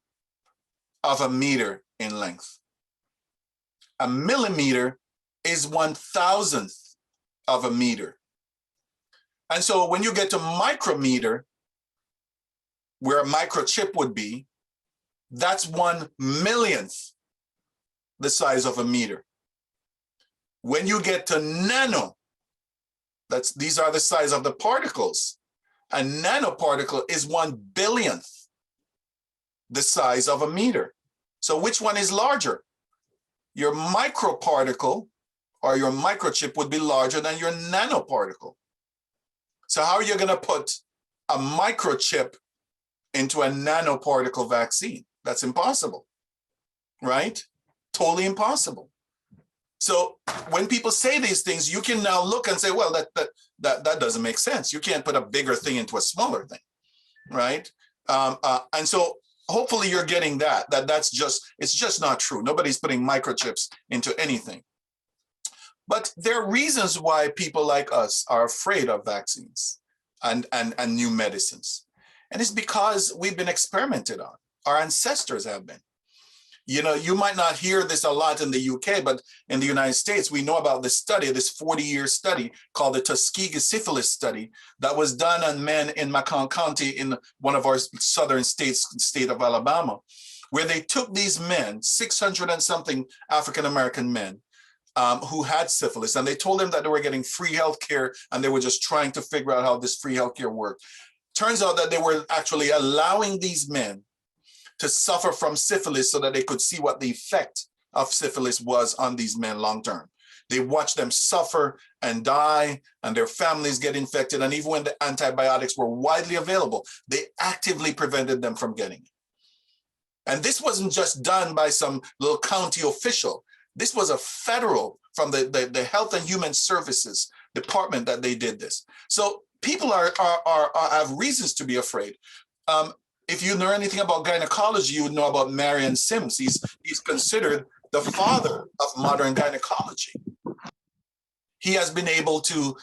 of a meter in length. A millimeter is 1,000th of a meter. And so when you get to micrometer, where a microchip would be, that's 1/1,000,000th the size of a meter. When you get to nano, these are the size of the particles. A nanoparticle is 1/1,000,000th the size of a meter. So which one is larger? Your microparticle or your microchip would be larger than your nanoparticle. So how are you going to put a microchip into a nanoparticle vaccine? That's impossible, right? Totally impossible. So when people say these things, you can now look and say, well, that doesn't make sense. You can't put a bigger thing into a smaller thing, right? And so hopefully you're getting it's just not true. Nobody's putting microchips into anything. But there are reasons why people like us are afraid of vaccines and new medicines. And it's because we've been experimented on. Our ancestors have been. You know, you might not hear this a lot in the UK, but in the United States, we know about this study, this 40-year study called the Tuskegee Syphilis study that was done on men in Macon County in one of our southern states, the state of Alabama, where they took these men, 600 and something African-American men, who had syphilis, and they told them that they were getting free health care, and they were just trying to figure out how this free health care worked. Turns out that they were actually allowing these men to suffer from syphilis so that they could see what the effect of syphilis was on these men long-term. They watched them suffer and die, and their families get infected. And even when the antibiotics were widely available, they actively prevented them from getting it. And this wasn't just done by some little county official. This was a federal, from the Health and Human Services Department that they did this. So people have reasons to be afraid. If you know anything about gynecology, you would know about Marion Sims. He's considered the father of modern gynecology. He has been able to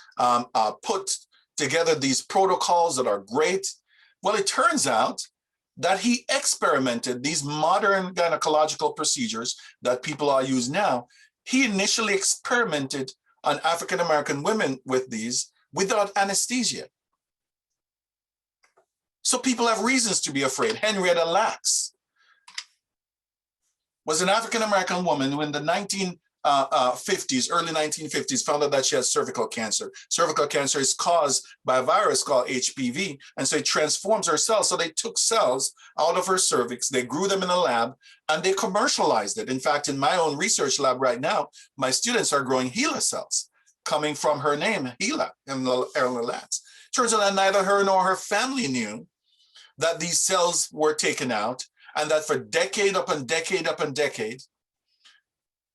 put together these protocols that are great. Well, it turns out that he experimented these modern gynecological procedures that people are using now. He initially experimented on African-American women with these without anesthesia. So people have reasons to be afraid. Henrietta Lacks was an African-American woman who in the 1950s, early 1950s, found out that she has cervical cancer. Cervical cancer is caused by a virus called HPV, and so it transforms her cells. So they took cells out of her cervix, they grew them in a lab, and they commercialized it. In fact, in my own research lab right now, my students are growing HeLa cells coming from her name, HeLa, and Erla Lacks. Turns out that neither her nor her family knew that these cells were taken out, and that for decade upon decade,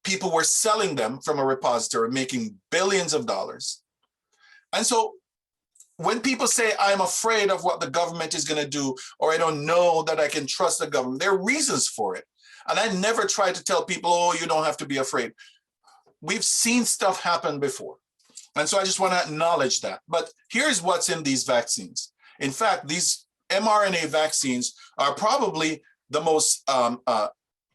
people were selling them from a repository, making billions of dollars. And so when people say, I'm afraid of what the government is going to do, or I don't know that I can trust the government, there are reasons for it. And I never try to tell people, oh, you don't have to be afraid. We've seen stuff happen before. And so I just want to acknowledge that. But here's what's in these vaccines. In fact, these mRNA vaccines are probably the most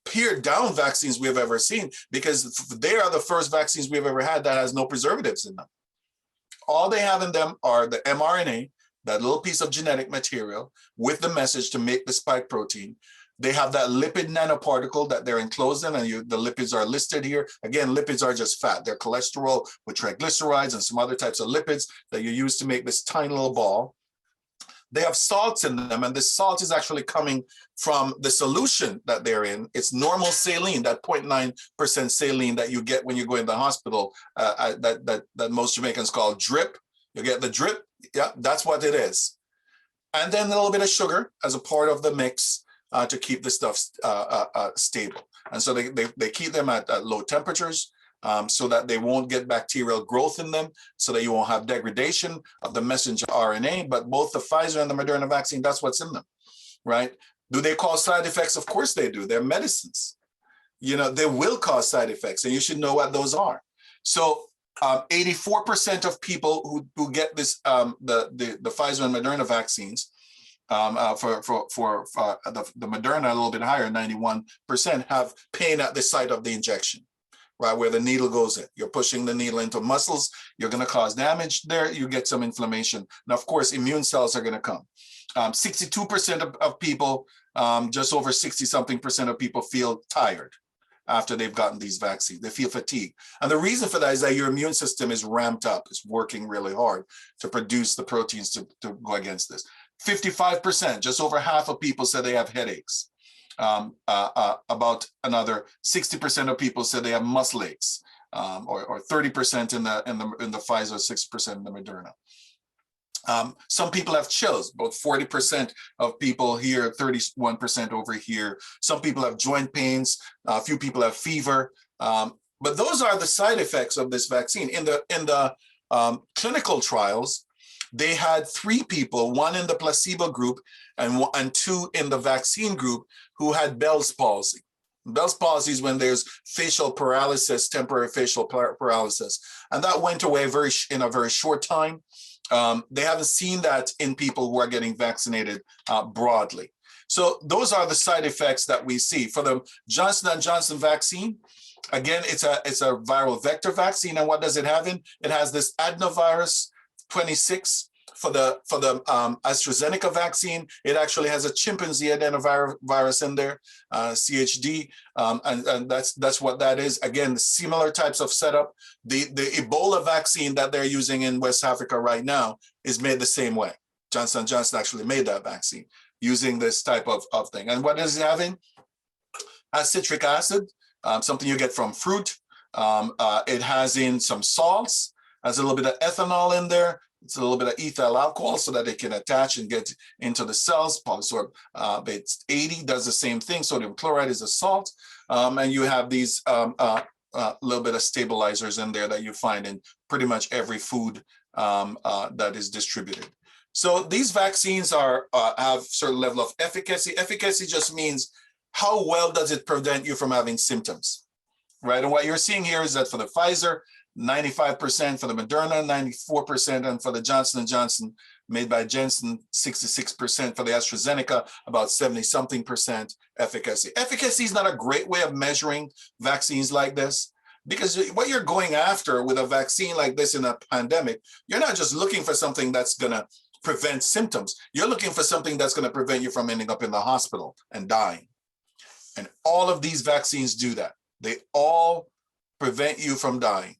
pared down vaccines we've ever seen, because they are the first vaccines we've ever had that has no preservatives in them. All they have in them are the mRNA, that little piece of genetic material with the message to make the spike protein. They have that lipid nanoparticle that they're enclosed in, and the lipids are listed here. Again, lipids are just fat. They're cholesterol with triglycerides and some other types of lipids that you use to make this tiny little ball. They have salts in them, and this salt is actually coming from the solution that they're in. It's normal saline, that 0.9% saline that you get when you go in the hospital, that most Jamaicans call drip. You get the drip, yeah, that's what it is. And then a little bit of sugar as a part of the mix to keep the stuff stable. And so they keep them at low temperatures so that they won't get bacterial growth in them, so that you won't have degradation of the messenger RNA. But both the Pfizer and the Moderna vaccine, that's what's in them, right? Do they cause side effects? Of course they do. They're medicines. You know, they will cause side effects, and you should know what those are. So 84% of people who get this, the Pfizer and Moderna vaccines, for the Moderna a little bit higher, 91%, have pain at the site of the injection, right, where the needle goes in. You're pushing the needle into muscles, you're going to cause damage there, you get some inflammation. And of course, immune cells are going to come. 62% of people, just over 60-something% of people feel tired after they've gotten these vaccines. They feel fatigued. And the reason for that is that your immune system is ramped up. It's working really hard to produce the proteins to go against this. 55%, just over half of people said they have headaches. About another 60% of people said they have muscle aches, or 30% in the Pfizer, 6% in the Moderna. Some people have chills, about 40% of people here, 31% over here. Some people have joint pains, a few people have fever. But those are the side effects of this vaccine. In the clinical trials, they had 3 people, 1 in the placebo group and 2 in the vaccine group, who had Bell's palsy. Bell's palsy is when there's facial paralysis, temporary facial paralysis, and that went away in a very short time. They haven't seen that in people who are getting vaccinated broadly. So those are the side effects that we see. For the Johnson & Johnson vaccine, again, it's a viral vector vaccine. And what does it have in? It has this adenovirus 26. For the AstraZeneca vaccine, it actually has a chimpanzee adenovirus in there, CHD, and that's what that is. Again, similar types of setup. The Ebola vaccine that they're using in West Africa right now is made the same way. Johnson & Johnson actually made that vaccine using this type of thing. And what does it have in? Citric acid, something you get from fruit. It has in some salts, has a little bit of ethanol in there. It's a little bit of ethyl alcohol so that it can attach and get into the cells. Polysorb base 80 does the same thing. Sodium chloride is a salt. And you have these little bit of stabilizers in there that you find in pretty much every food that is distributed. So these vaccines have certain level of efficacy. Efficacy just means how well does it prevent you from having symptoms, right? And what you're seeing here is that for the Pfizer, 95%, for the Moderna, 94%, and for the Johnson & Johnson made by Janssen, 66%, for the AstraZeneca, about 70-something% efficacy. Efficacy is not a great way of measuring vaccines like this, because what you're going after with a vaccine like this in a pandemic, you're not just looking for something that's going to prevent symptoms. You're looking for something that's going to prevent you from ending up in the hospital and dying. And all of these vaccines do that. They all prevent you from dying.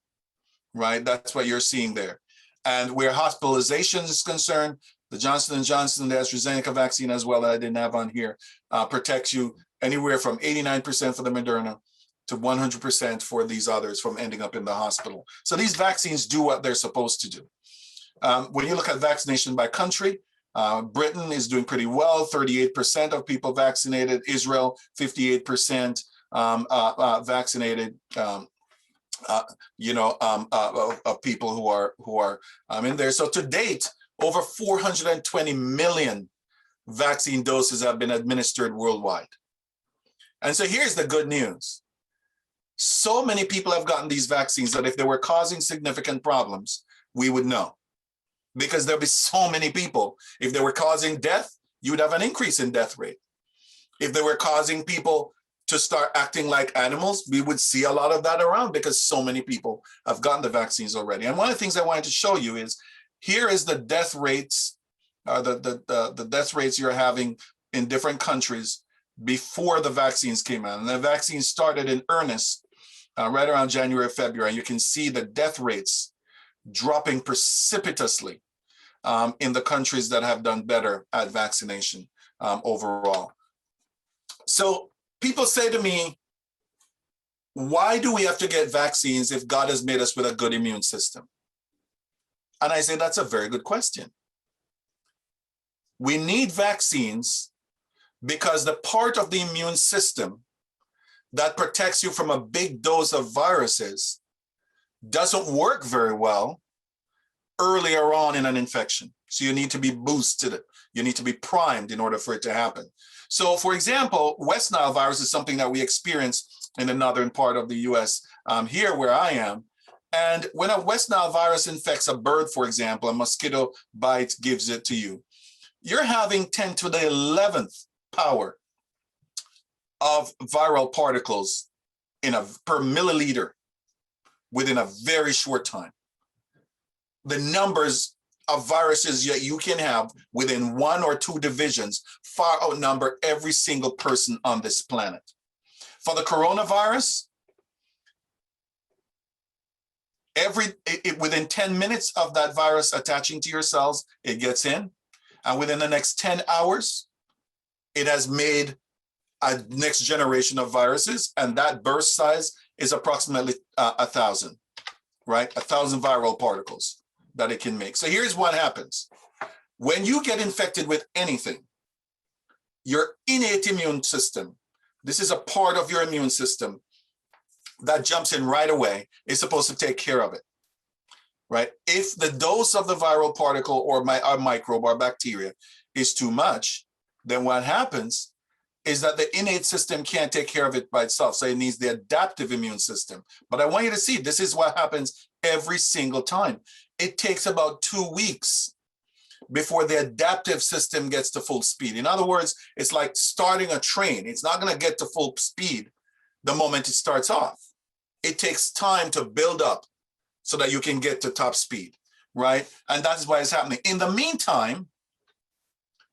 Right, that's what you're seeing there. And where hospitalization is concerned, the Johnson & Johnson, the AstraZeneca vaccine as well, that I didn't have on here, protects you anywhere from 89% for the Moderna to 100% for these others from ending up in the hospital. So these vaccines do what they're supposed to do. When you look at vaccination by country, Britain is doing pretty well, 38% of people vaccinated, Israel, 58% vaccinated. Of people who are in there. So to date, over 420 million vaccine doses have been administered worldwide. And so here's the good news. So many people have gotten these vaccines that if they were causing significant problems, we would know. Because there'll be so many people. If they were causing death, you would have an increase in death rate. If they were causing people to start acting like animals, we would see a lot of that around because so many people have gotten the vaccines already. And one of the things I wanted to show you is, here is the death rates, the death rates you're having in different countries before the vaccines came out. And the vaccines started in earnest right around January, February. And you can see the death rates dropping precipitously in the countries that have done better at vaccination overall. So people say to me, why do we have to get vaccines if God has made us with a good immune system? And I say, that's a very good question. We need vaccines because the part of the immune system that protects you from a big dose of viruses doesn't work very well earlier on in an infection. So you need to be boosted. You need to be primed in order for it to happen. So for example, West Nile virus is something that we experience in the northern part of the US, here where I am. And when a West Nile virus infects a bird, for example, a mosquito bite gives it to you, you're having 10 to the 11th power of viral particles per milliliter within a very short time. The numbers of viruses that you can have within 1 or 2 divisions far outnumber every single person on this planet. For the coronavirus, within 10 minutes of that virus attaching to your cells, it gets in. And within the next 10 hours, it has made a next generation of viruses. And that burst size is approximately 1,000, right? 1,000 viral particles that it can make. So here's what happens. When you get infected with anything, your innate immune system, this is a part of your immune system that jumps in right away, is supposed to take care of it, right? If the dose of the viral particle or a microbe or bacteria is too much, then what happens is that the innate system can't take care of it by itself. So it needs the adaptive immune system. But I want you to see, this is what happens every single time. It takes about 2 weeks before the adaptive system gets to full speed. In other words, it's like starting a train. It's not going to get to full speed the moment it starts off. It takes time to build up so that you can get to top speed, right? And that's why it's happening. In the meantime,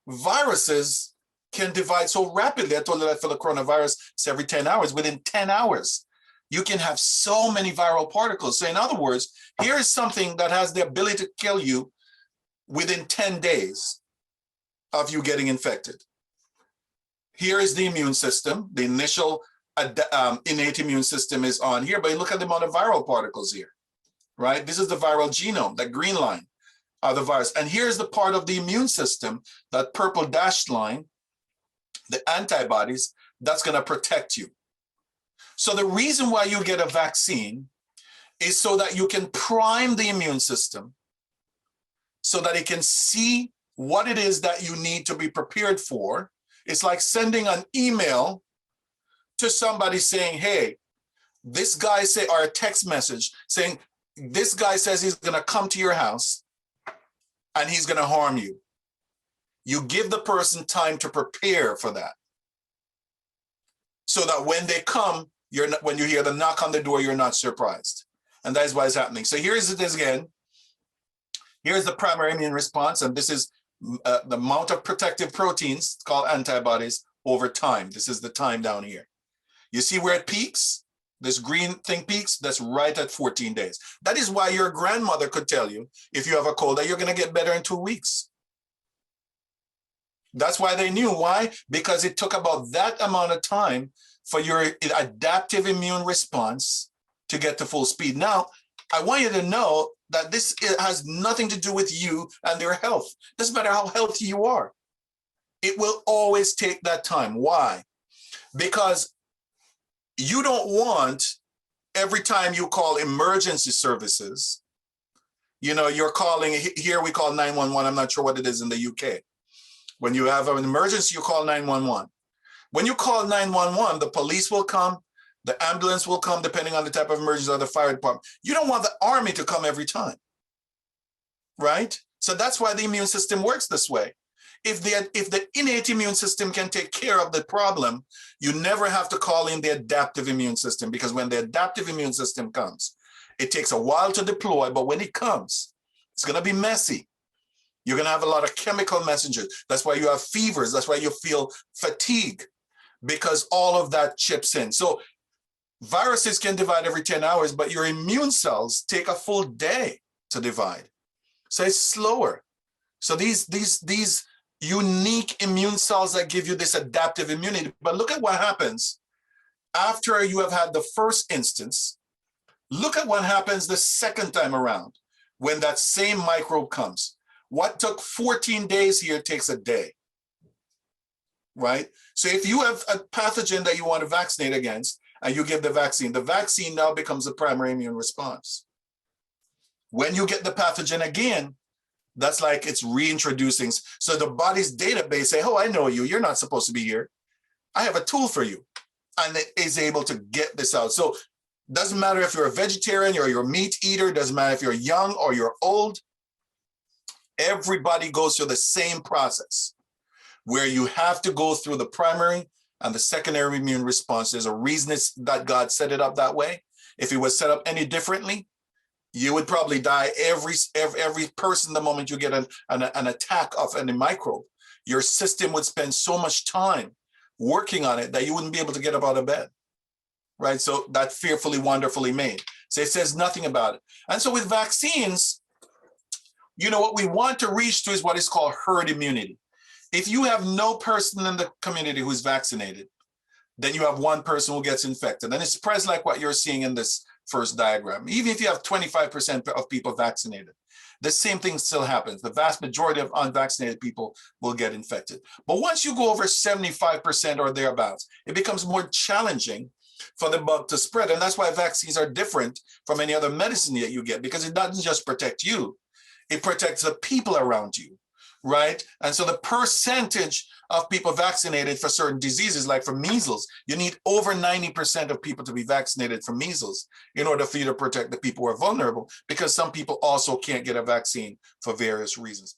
viruses can divide so rapidly. I told you that for the coronavirus, it's every 10 hours. Within 10 hours, you can have so many viral particles. So in other words, here is something that has the ability to kill you within 10 days of you getting infected. Here is the immune system. The initial innate immune system is on here, but look at the amount of viral particles here, right? This is the viral genome, that green line of the virus. And here's the part of the immune system, that purple dashed line, the antibodies, that's going to protect you. So the reason why you get a vaccine is so that you can prime the immune system so that it can see what it is that you need to be prepared for. It's like sending an email to somebody saying, hey, this guy say, or a text message saying, this guy says he's going to come to your house and he's going to harm you. You give the person time to prepare for that, so that when they come, when you hear the knock on the door, you're not surprised. And that is what is happening. So here's it again. Here's the primary immune response, and this is the amount of protective proteins called antibodies over time. This is the time down here. You see where it peaks? This green thing peaks, that's right at 14 days. That is why your grandmother could tell you, if you have a cold, that you're going to get better in 2 weeks. That's why they knew. Why? Because it took about that amount of time for your adaptive immune response to get to full speed. Now, I want you to know that this has nothing to do with you and your health. Doesn't matter how healthy you are. It will always take that time. Why? Because you don't want, every time you call emergency services, you know, you're calling, here we call 911. I'm not sure what it is in the UK. When you have an emergency, you call 911. When you call 911, the police will come, the ambulance will come, depending on the type of emergency, or the fire department. You don't want the army to come every time, right? So that's why the immune system works this way. If the innate immune system can take care of the problem, you never have to call in the adaptive immune system, because when the adaptive immune system comes, it takes a while to deploy, but when it comes, it's going to be messy. You're going to have a lot of chemical messengers. That's why you have fevers. That's why you feel fatigue, because all of that chips in. So viruses can divide every 10 hours, but your immune cells take a full day to divide. So it's slower. So these unique immune cells that give you this adaptive immunity. But look at what happens after you have had the first instance. Look at what happens the second time around when that same microbe comes. What took 14 days here takes a day, right? So if you have a pathogen that you want to vaccinate against and you give the vaccine now becomes the primary immune response. When you get the pathogen again, that's like it's reintroducing. So the body's database say, oh, I know you. You're not supposed to be here. I have a tool for you. And it is able to get this out. So doesn't matter if you're a vegetarian or you're a meat eater, doesn't matter if you're young or you're old. Everybody goes through the same process where you have to go through the primary and the secondary immune response. There's a reason that God set it up that way. If it was set up any differently, you would probably die every person the moment you get an attack of any microbe. Your system would spend so much time working on it that you wouldn't be able to get up out of bed, right? So that's fearfully, wonderfully made. So it says nothing about it. And so with vaccines, you know, what we want to reach to is what is called herd immunity. If you have no person in the community who's vaccinated, then you have one person who gets infected. And it spreads like what you're seeing in this first diagram. Even if you have 25% of people vaccinated, the same thing still happens. The vast majority of unvaccinated people will get infected. But once you go over 75% or thereabouts, it becomes more challenging for the bug to spread. And that's why vaccines are different from any other medicine that you get, because it doesn't just protect you, it protects the people around you, right? And so the percentage of people vaccinated for certain diseases, like for measles, you need over 90% of people to be vaccinated for measles in order for you to protect the people who are vulnerable, because some people also can't get a vaccine for various reasons.